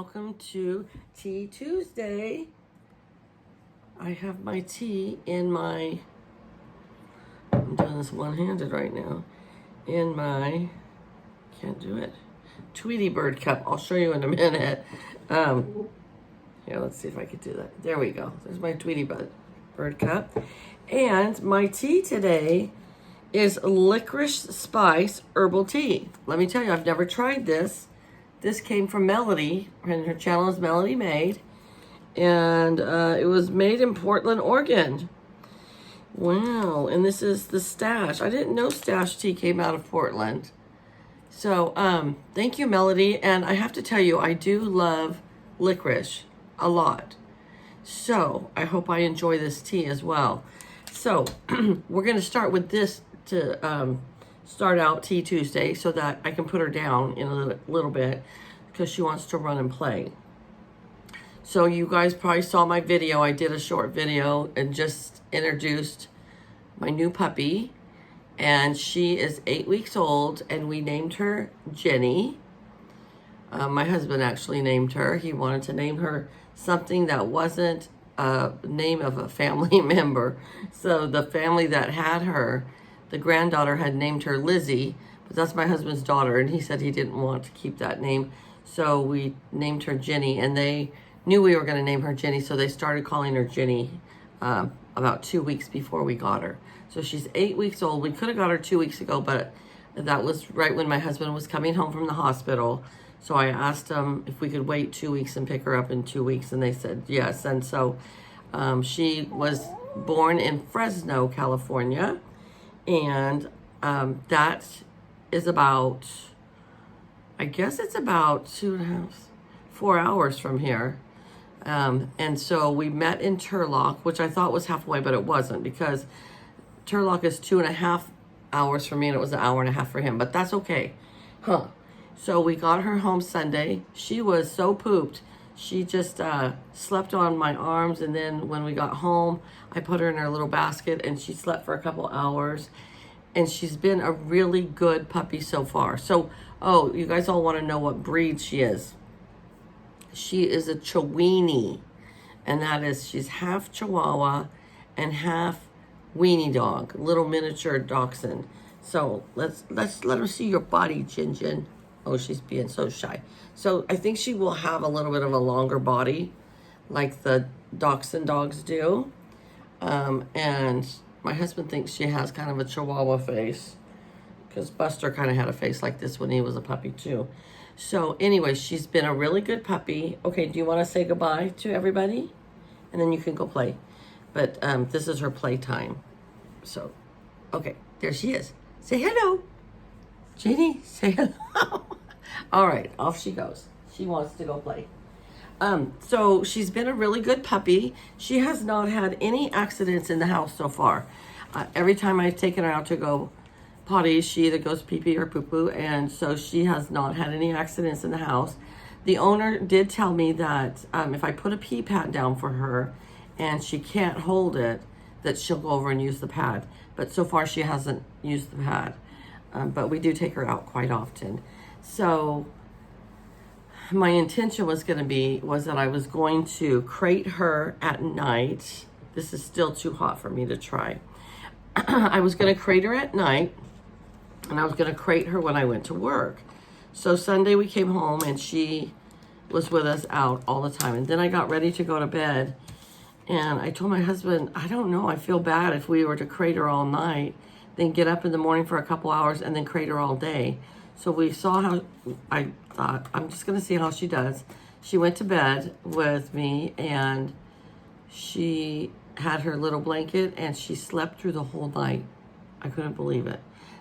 welcome to Tea Tuesday. I have my tea in my, I'm doing this one-handed right now, in my, can't do it, Tweety Bird cup. I'll show you in a minute. Here, let's see if I can do that. There we go. There's my Tweety Bird cup. And my tea today is licorice spice herbal tea. Let me tell you, I've never tried this. This came from Melody, and her channel is Melody Made. And it was made in Portland, Oregon. Wow, and this is the stash. I didn't know stash tea came out of Portland. So, thank you, Melody. And I have to tell you, I do love licorice a lot. So, I hope I enjoy this tea as well. So, we're going to start with this to start out Tea Tuesday so that I can put her down in a little bit because she wants to run and play. So you guys probably saw my video. I did a short video and just introduced my new puppy. And she is 8 weeks old and we named her Jenny. My husband actually named her. He wanted to name her something that wasn't a name of a family member. So the family that had her, the granddaughter had named her Lizzie, but that's my husband's daughter, and he said he didn't want to keep that name. So we named her Jenny, and they knew we were going to name her Jenny, so they started calling her Jenny about 2 weeks before we got her. So she's 8 weeks old. We could have got her 2 weeks ago, but that was right when my husband was coming home from the hospital. So I asked them if we could wait 2 weeks and pick her up in 2 weeks, and they said yes. And so she was born in Fresno, California. And that is about, I guess it's about 4 hours from here. And so we met in Turlock, which I thought was halfway, but it wasn't, because Turlock is 2.5 hours for me and it was an hour and a half for him, but that's okay. So we got her home Sunday. She was so pooped. She just slept on my arms, and then when we got home, I put her in her little basket, and she slept for a couple hours, and she's been a really good puppy so far. So, oh, you guys all want to know what breed she is. She is a Chiweenie, and that is, she's half Chihuahua and half weenie dog, little miniature dachshund. So let's let her see your body, Jin Jin. Oh, she's being so shy. So I think she will have a little bit of a longer body like the dachshund dogs do. And my husband thinks she has kind of a Chihuahua face because Buster kind of had a face like this when he was a puppy too. So anyway, she's been a really good puppy. Okay, do you want to say goodbye to everybody? And then you can go play. But this is her playtime. So, okay, there she is. Say hello. Jenny, say hello. All right, off she goes. She wants to go play. So she's been a really good puppy. She has not had any accidents in the house so far. Every time I've taken her out to go potty, she either goes pee-pee or poo-poo, and so she has not had any accidents in the house. The owner did tell me that if I put a pee pad down for her and she can't hold it, that she'll go over and use the pad. But so far she hasn't used the pad. But we do take her out quite often. So my intention was that I was going to crate her at night. This is still too hot for me to try. I was going to crate her at night, and I was going to crate her when I went to work. So Sunday we came home, and she was with us out all the time. And then I got ready to go to bed, and I told my husband, I don't know, I feel bad if we were to crate her all night, then get up in the morning for a couple hours, and then crate her all day. So we saw how, I thought, I'm just going to see how she does. She went to bed with me, and she had her little blanket, and she slept through the whole night. I couldn't believe it.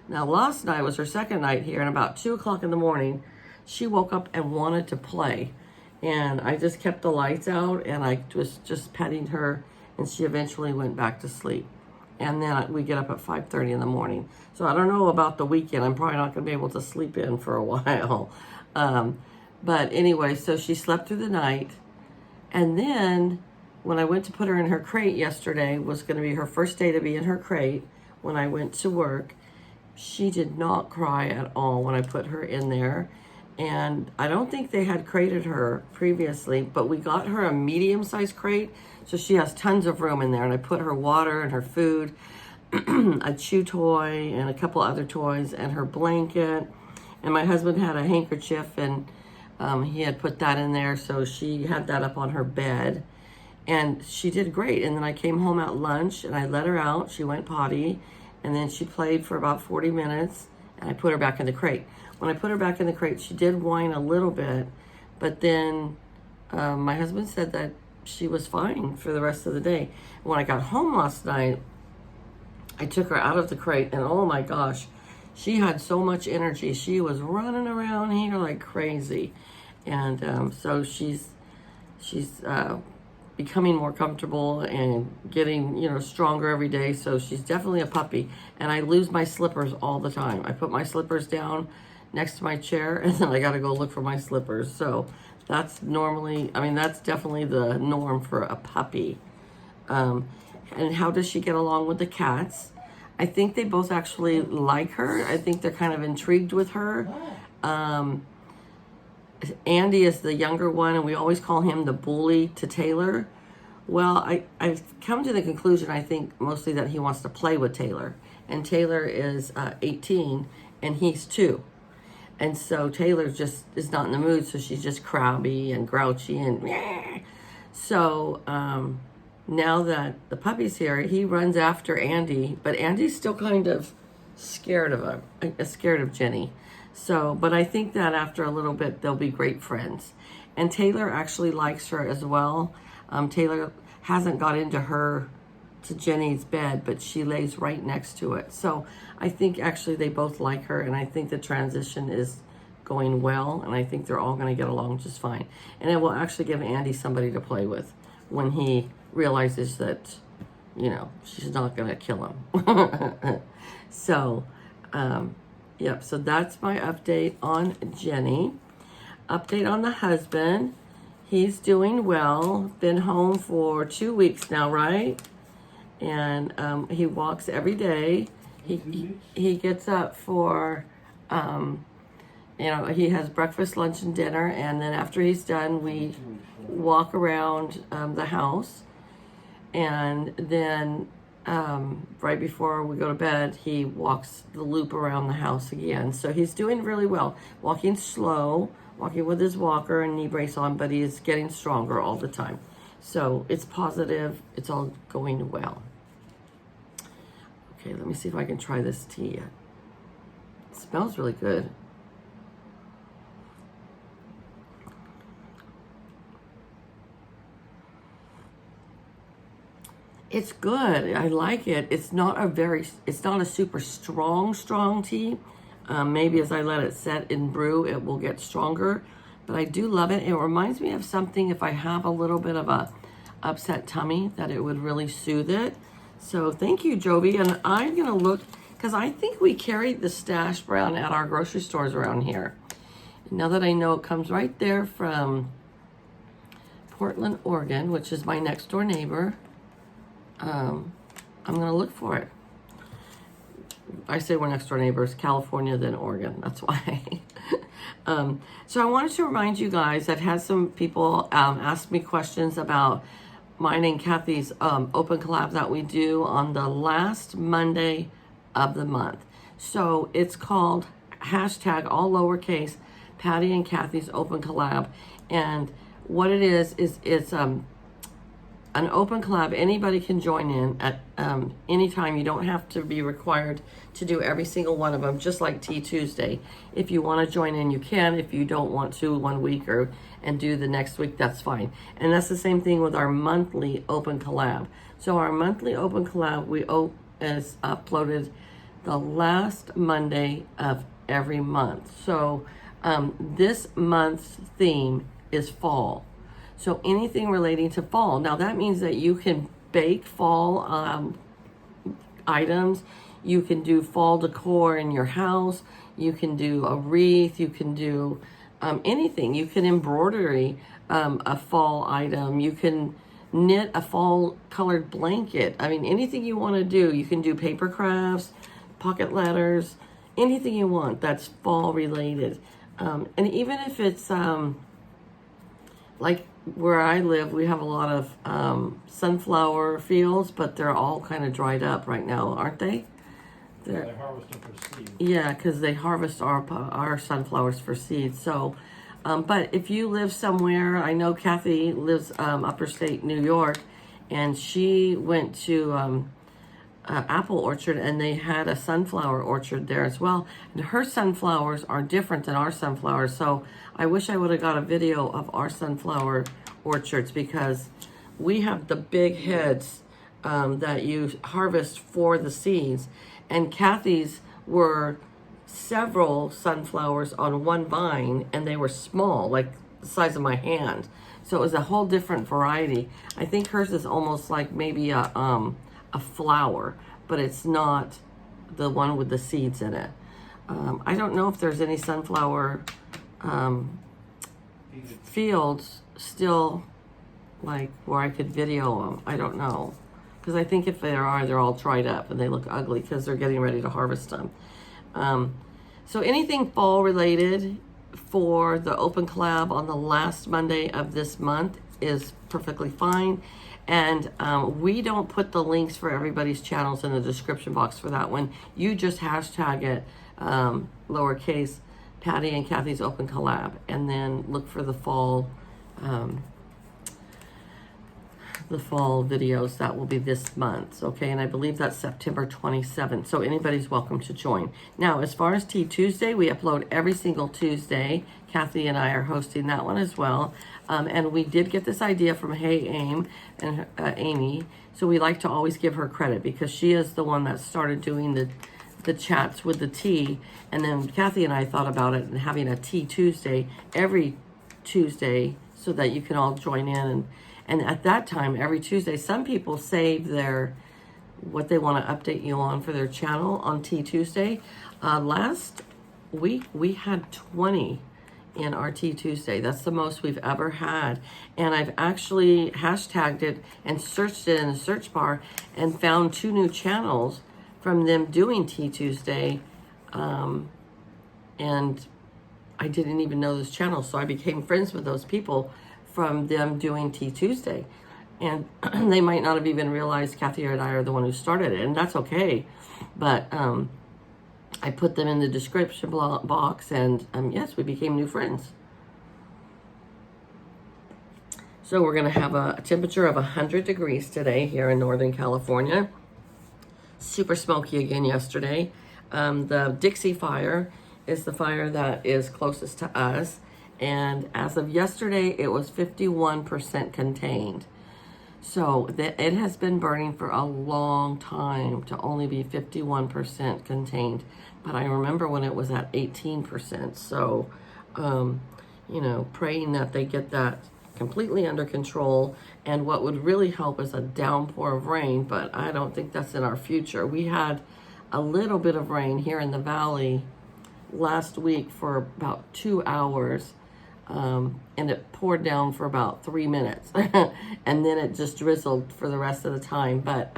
Now, last night was her second night here, and about 2 o'clock in the morning, she woke up and wanted to play. And I just kept the lights out, and I was just petting her, and she eventually went back to sleep. And then we get up at 5:30 in the morning. So I don't know about the weekend. I'm probably not going to be able to sleep in for a while. But anyway, so she slept through the night. And then when I went to put her in her crate yesterday, was going to be her first day to be in her crate when I went to work. She did not cry at all when I put her in there. And I don't think they had crated her previously, but we got her a medium-sized crate, so she has tons of room in there. And I put her water and her food, a chew toy, and a couple other toys, and her blanket. And my husband had a handkerchief, and he had put that in there, so she had that up on her bed. And she did great. And then I came home at lunch, and I let her out. She went potty, and then she played for about 40 minutes, and I put her back in the crate. When I put her back in the crate, she did whine a little bit, but then my husband said that she was fine for the rest of the day. When I got home last night, I took her out of the crate, and oh my gosh, she had so much energy. She was running around here like crazy. And so she's becoming more comfortable and getting, you know, stronger every day. So she's definitely a puppy. And I lose my slippers all the time. I put my slippers down next to my chair, and then I got to go look for my slippers. So that's normally, I mean, that's definitely the norm for a puppy. And how does she get along with the cats? I think they both actually like her. I think they're kind of intrigued with her. Andy is the younger one, and we always call him the bully to Taylor. Well, I've come to the conclusion, I think, mostly that he wants to play with Taylor. And Taylor is 18, and he's 2. And so Taylor just is not in the mood, so she's just crabby and grouchy and meh. So now that the puppy's here, he runs after Andy, but Andy's still kind of scared of him, scared of Jenny. So, but I think that after a little bit, they'll be great friends. And Taylor actually likes her as well. Taylor hasn't got into Jenny's bed, but she lays right next to it. So I think actually they both like her, and I think the transition is going well, and I think they're all going to get along just fine. And it will actually give Andy somebody to play with when he realizes that, you know, she's not going to kill him. So, yep, so that's my update on Jenny. Update on the husband. He's doing well. Been home for 2 weeks now, right? And he walks every day. He gets up for, you know, he has breakfast, lunch, and dinner. And then after he's done, we walk around the house. And then right before we go to bed, he walks the loop around the house again. So he's doing really well. Walking slow, walking with his walker and knee brace on, but he is getting stronger all the time. So it's positive. It's all going well. Okay, let me see if I can try this tea. It smells really good. It's good. I like it. It's not a super strong tea. Maybe as I let it set and brew, it will get stronger. But I do love it. It reminds me of something, if I have a little bit of a upset tummy, that it would really soothe it. So thank you, Jovi. And I'm going to look, because I think we carried the stash brown at our grocery stores around here. Now that I know it comes right there from Portland, Oregon, which is my next door neighbor, I'm going to look for it. I say we're next door neighbors, California, then Oregon. That's why. So I wanted to remind you guys, I've had some people ask me questions about mine and Kathy's open collab that we do on the last Monday of the month. So it's called hashtag all lowercase Patty and Kathy's open collab. And what it is it's an open collab. Anybody can join in at any time. You don't have to be required to do every single one of them, just like Tea Tuesday. If you want to join in, you can. If you don't want to 1 week and do the next week, that's fine. And that's the same thing with our monthly open collab. So our monthly open collab is uploaded the last Monday of every month. So this month's theme is fall. So anything relating to fall. Now that means that you can bake fall items. You can do fall decor in your house. You can do a wreath. You can do anything. You can embroidery a fall item. You can knit a fall colored blanket. I mean, anything you want to do. You can do paper crafts, pocket letters, anything you want that's fall related. And even if it's like where I live, we have a lot of sunflower fields, but they're all kind of dried up right now, aren't they? They harvest them for seed. Yeah, because they harvest our sunflowers for seeds. So, but if you live somewhere, I know Kathy lives upper state New York, and she went to apple orchard, and they had a sunflower orchard there as well. And her sunflowers are different than our sunflowers. So I wish I would have got a video of our sunflower orchards, because we have the big heads that you harvest for the seeds. And Kathy's were several sunflowers on one vine, and they were small, like the size of my hand. So it was a whole different variety. I think hers is almost like maybe a flower, but it's not the one with the seeds in it. I don't know if there's any sunflower fields still, like where I could video them. I don't know, because I think if there are, they're all dried up and they look ugly because they're getting ready to harvest them. So anything fall related for the open collab on the last Monday of this month is perfectly fine. And we don't put the links for everybody's channels in the description box for that one. You just hashtag it lowercase Patty and Kathy's open collab, and then look for the fall videos that will be this month, okay? And I believe that's September 27th, so anybody's welcome to join. Now, as far as Tea Tuesday, we upload every single Tuesday. Kathy and I are hosting that one as well. And we did get this idea from Amy, so we like to always give her credit, because she is the one that started doing the chats with the tea. And then Kathy and I thought about it and having a Tea Tuesday every Tuesday so that you can all join in. And at that time, every Tuesday, some people save what they want to update you on for their channel on Tea Tuesday. Last week, we had 20 in our Tea Tuesday. That's the most we've ever had. And I've actually hashtagged it and searched it in the search bar and found 2 new channels from them doing Tea Tuesday. And I didn't even know those channels, so I became friends with those people from them doing Tea Tuesday. And they might not have even realized Kathy and I are the one who started it, and that's okay. But I put them in the description box, and yes, we became new friends. So we're going to have a temperature of 100 degrees today here in Northern California. Super smoky again yesterday. The Dixie fire is the fire that is closest to us. And as of yesterday, it was 51% contained. So it has been burning for a long time to only be 51% contained. But I remember when it was at 18%. So, you know, praying that they get that completely under control. And what would really help is a downpour of rain, but I don't think that's in our future. We had a little bit of rain here in the valley last week for about 2 hours. And it poured down for about 3 minutes and then it just drizzled for the rest of the time. But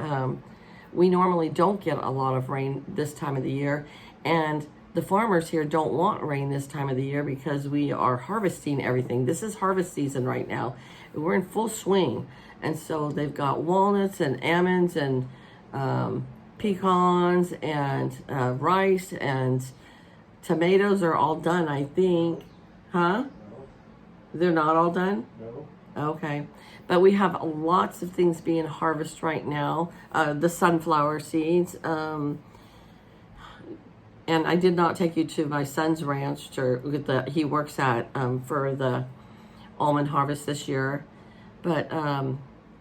we normally don't get a lot of rain this time of the year, and the farmers here don't want rain this time of the year because we are harvesting everything. This is harvest season right now. We're in full swing, and so they've got walnuts and almonds and pecans and rice, and tomatoes are all done, I think. Huh? They're not all done? No. Okay. But we have lots of things being harvested right now. The sunflower seeds. And I did not take you to my son's ranch he works at for the almond harvest this year. But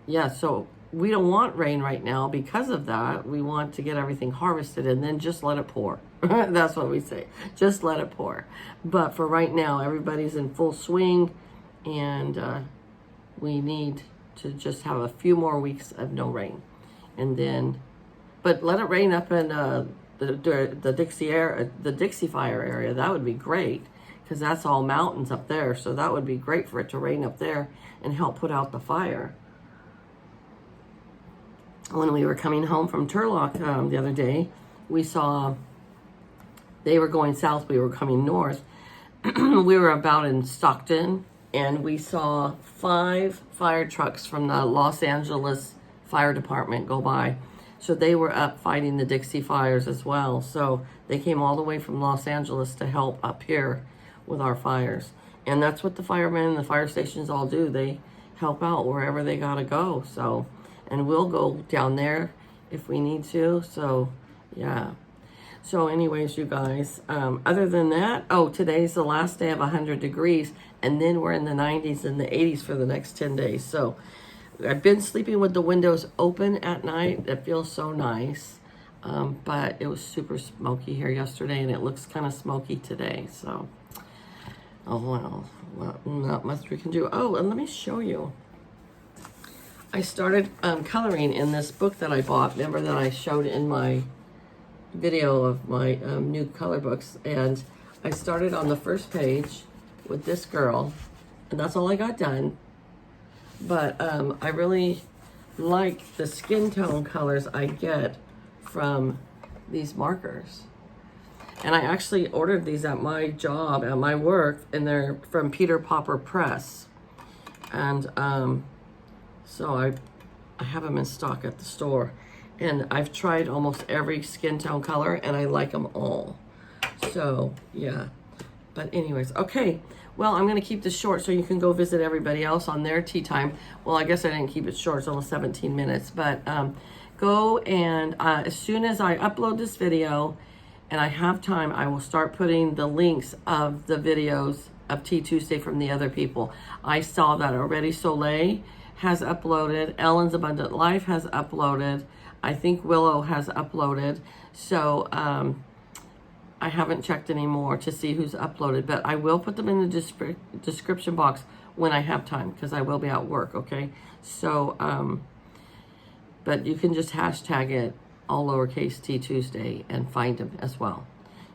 yeah, so we don't want rain right now because of that. We want to get everything harvested and then just let it pour. That's what we say. Just let it pour. But for right now, everybody's in full swing, and we need to just have a few more weeks of no rain. And then, but let it rain up in the Dixie fire area. That would be great, because that's all mountains up there. So that would be great for it to rain up there and help put out the fire. When we were coming home from Turlock the other day, we saw they were going south, we were coming north. we were about in Stockton, and we saw 5 fire trucks from the Los Angeles Fire Department go by. So they were up fighting the Dixie fires as well. So they came all the way from Los Angeles to help up here with our fires. And that's what the firemen and the fire stations all do. They help out wherever they gotta go. So, and we'll go down there if we need to. So, yeah. So anyways, you guys, other than that, oh, today's the last day of 100 degrees, and then we're in the 90s and the 80s for the next 10 days. So I've been sleeping with the windows open at night. It feels so nice. But it was super smoky here yesterday, and it looks kind of smoky today. So, oh, well, not much we can do. Oh, and let me show you. I started coloring in this book that I bought. Remember that I showed in my video of my new color books, and I started on the first page with this girl, and that's all I got done. But I really like the skin tone colors I get from these markers, and I actually ordered these at my job, at my work, and they're from Peter Popper Press, and so I have them in stock at the store. And I've tried almost every skin tone color, and I like them all. So, yeah. But anyways, okay. Well, I'm going to keep this short so you can go visit everybody else on their tea time. Well, I guess I didn't keep it short. It's almost 17 minutes. But go and as soon as I upload this video and I have time, I will start putting the links of the videos of Tea Tuesday from the other people. I saw that already. Solae has uploaded. Ellen's Abundant Life has uploaded. I think Willow has uploaded. So I haven't checked anymore to see who's uploaded, but I will put them in the description box when I have time, because I will be at work, okay? So, but you can just hashtag it, all lowercase Tea Tuesday, and find them as well.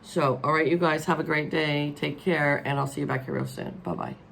So, all right, you guys, have a great day. Take care, and I'll see you back here real soon. Bye-bye.